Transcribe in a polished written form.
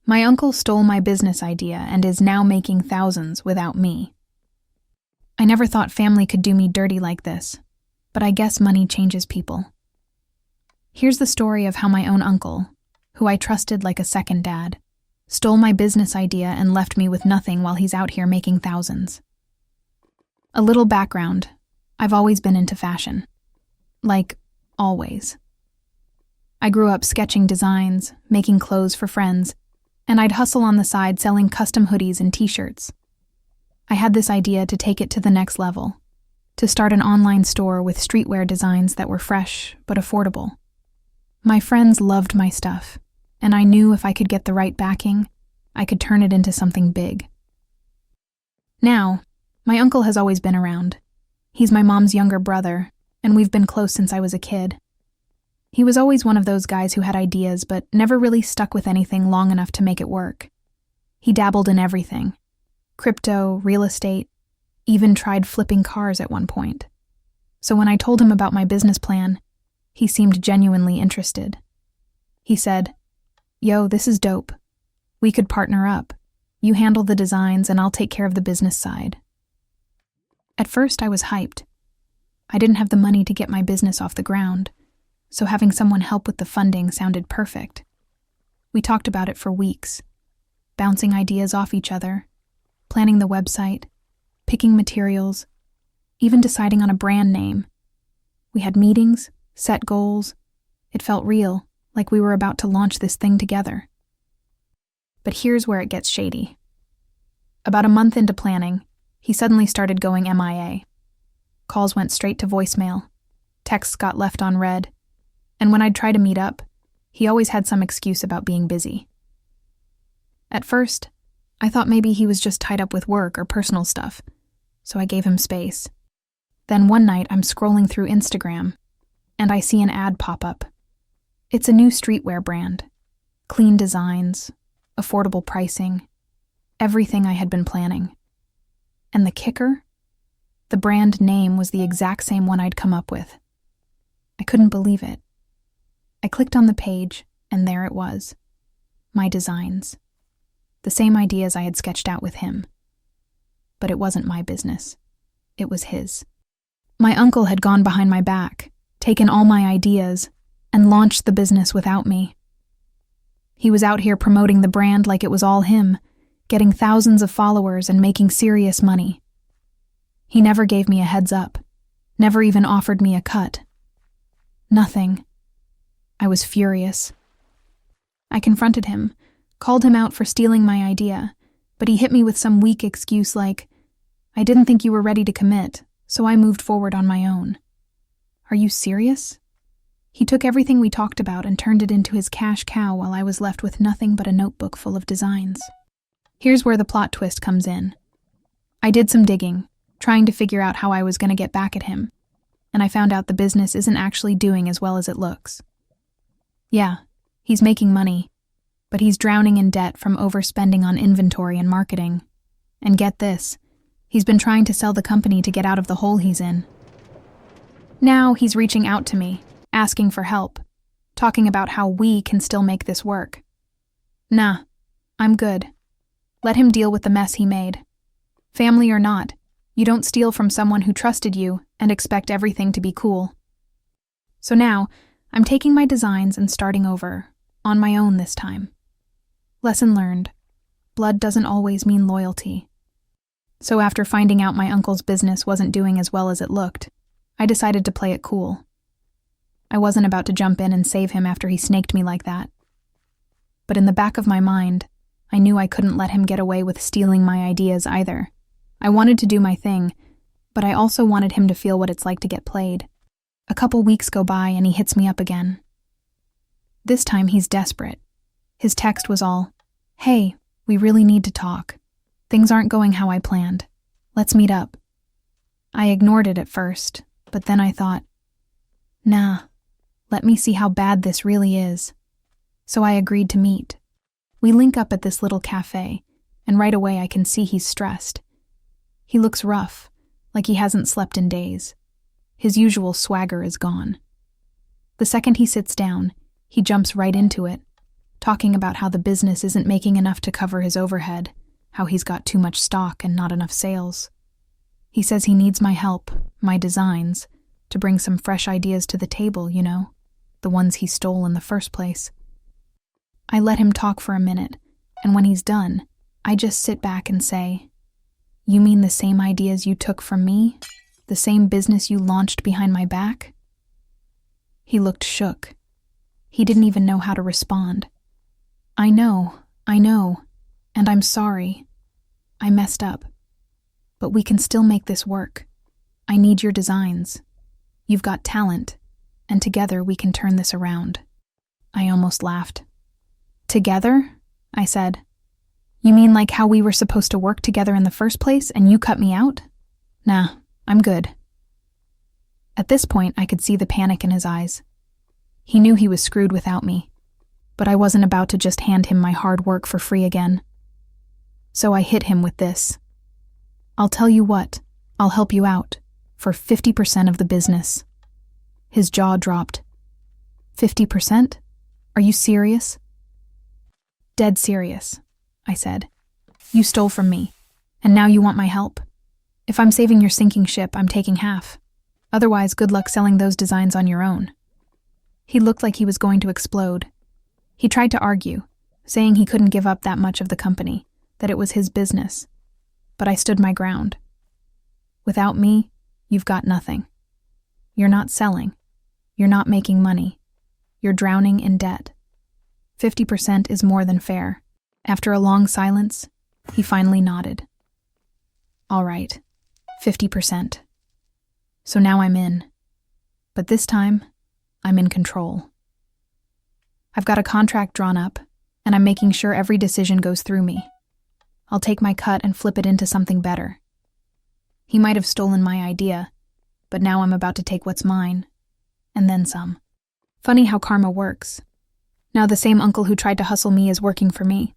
My uncle stole my business idea and is now making thousands without me. I never thought family could do me dirty like this, but I guess money changes people. Here's the story of how my own uncle, who I trusted like a second dad, stole my business idea and left me with nothing while he's out here making thousands. A little background. I've always been into fashion. Like, always. I grew up sketching designs, making clothes for friends, and I'd hustle on the side selling custom hoodies and t-shirts. I had this idea to take it to the next level, to start an online store with streetwear designs that were fresh but affordable. My friends loved my stuff, and I knew if I could get the right backing, I could turn it into something big. Now, my uncle has always been around. He's my mom's younger brother, and we've been close since I was a kid. He was always one of those guys who had ideas but never really stuck with anything long enough to make it work. He dabbled in everything. Crypto, real estate, even tried flipping cars at one point. So when I told him about my business plan, he seemed genuinely interested. He said, "Yo, this is dope. We could partner up. You handle the designs and I'll take care of the business side." At first, I was hyped. I didn't have the money to get my business off the ground, so having someone help with the funding sounded perfect. We talked about it for weeks, bouncing ideas off each other, planning the website, picking materials, even deciding on a brand name. We had meetings, set goals. It felt real, like we were about to launch this thing together. But here's where it gets shady. About a month into planning, he suddenly started going MIA. Calls went straight to voicemail. Texts got left on read. And when I'd try to meet up, he always had some excuse about being busy. At first, I thought maybe he was just tied up with work or personal stuff, so I gave him space. Then one night I'm scrolling through Instagram, and I see an ad pop up. It's a new streetwear brand. Clean designs, affordable pricing, everything I had been planning. And the kicker? The brand name was the exact same one I'd come up with. I couldn't believe it. I clicked on the page, and there it was. My designs. The same ideas I had sketched out with him. But it wasn't my business. It was his. My uncle had gone behind my back, taken all my ideas, and launched the business without me. He was out here promoting the brand like it was all him, getting thousands of followers and making serious money. He never gave me a heads up, never even offered me a cut. Nothing. I was furious. I confronted him, called him out for stealing my idea, but he hit me with some weak excuse like, "I didn't think you were ready to commit, so I moved forward on my own." Are you serious? He took everything we talked about and turned it into his cash cow while I was left with nothing but a notebook full of designs. Here's where the plot twist comes in. I did some digging, trying to figure out how I was going to get back at him, and I found out the business isn't actually doing as well as it looks. Yeah, he's making money, but he's drowning in debt from overspending on inventory and marketing. And get this, he's been trying to sell the company to get out of the hole he's in. Now he's reaching out to me, asking for help, talking about how we can still make this work. Nah, I'm good. Let him deal with the mess he made. Family or not, you don't steal from someone who trusted you and expect everything to be cool. So now, I'm taking my designs and starting over, on my own this time. Lesson learned. Blood doesn't always mean loyalty. So after finding out my uncle's business wasn't doing as well as it looked, I decided to play it cool. I wasn't about to jump in and save him after he snaked me like that. But in the back of my mind, I knew I couldn't let him get away with stealing my ideas either. I wanted to do my thing, but I also wanted him to feel what it's like to get played. A couple weeks go by and he hits me up again. This time he's desperate. His text was all, "Hey, we really need to talk. Things aren't going how I planned. Let's meet up." I ignored it at first, but then I thought, nah, let me see how bad this really is. So I agreed to meet. We link up at this little cafe, and right away I can see he's stressed. He looks rough, like he hasn't slept in days. His usual swagger is gone. The second he sits down, he jumps right into it. talking about how the business isn't making enough to cover his overhead, how he's got too much stock and not enough sales. He says he needs my help, my designs, to bring some fresh ideas to the table, the ones he stole in the first place. I let him talk for a minute, and when he's done, I just sit back and say, "You mean the same ideas you took from me? The same business you launched behind my back?" He looked shook. He didn't even know how to respond. I know, and I'm sorry. I messed up. But we can still make this work. I need your designs. You've got talent, and together we can turn this around." I almost laughed. "Together?" I said. "You mean like how we were supposed to work together in the first place and you cut me out? Nah, I'm good." At this point, I could see the panic in his eyes. He knew he was screwed without me, but I wasn't about to just hand him my hard work for free again. So I hit him with this. "I'll tell you what, I'll help you out, for 50% of the business." His jaw dropped. 50%? Are you serious?" "Dead serious," I said. "You stole from me, and now you want my help. If I'm saving your sinking ship, I'm taking half. Otherwise, good luck selling those designs on your own." He looked like he was going to explode. He tried to argue, saying he couldn't give up that much of the company, that it was his business. But I stood my ground. "Without me, you've got nothing. You're not selling. You're not making money. You're drowning in debt. 50% is more than fair." After a long silence, he finally nodded. "All right, 50%. So now I'm in. But this time, I'm in control. I've got a contract drawn up, and I'm making sure every decision goes through me. I'll take my cut and flip it into something better. He might have stolen my idea, but now I'm about to take what's mine, and then some. Funny how karma works. Now the same uncle who tried to hustle me is working for me.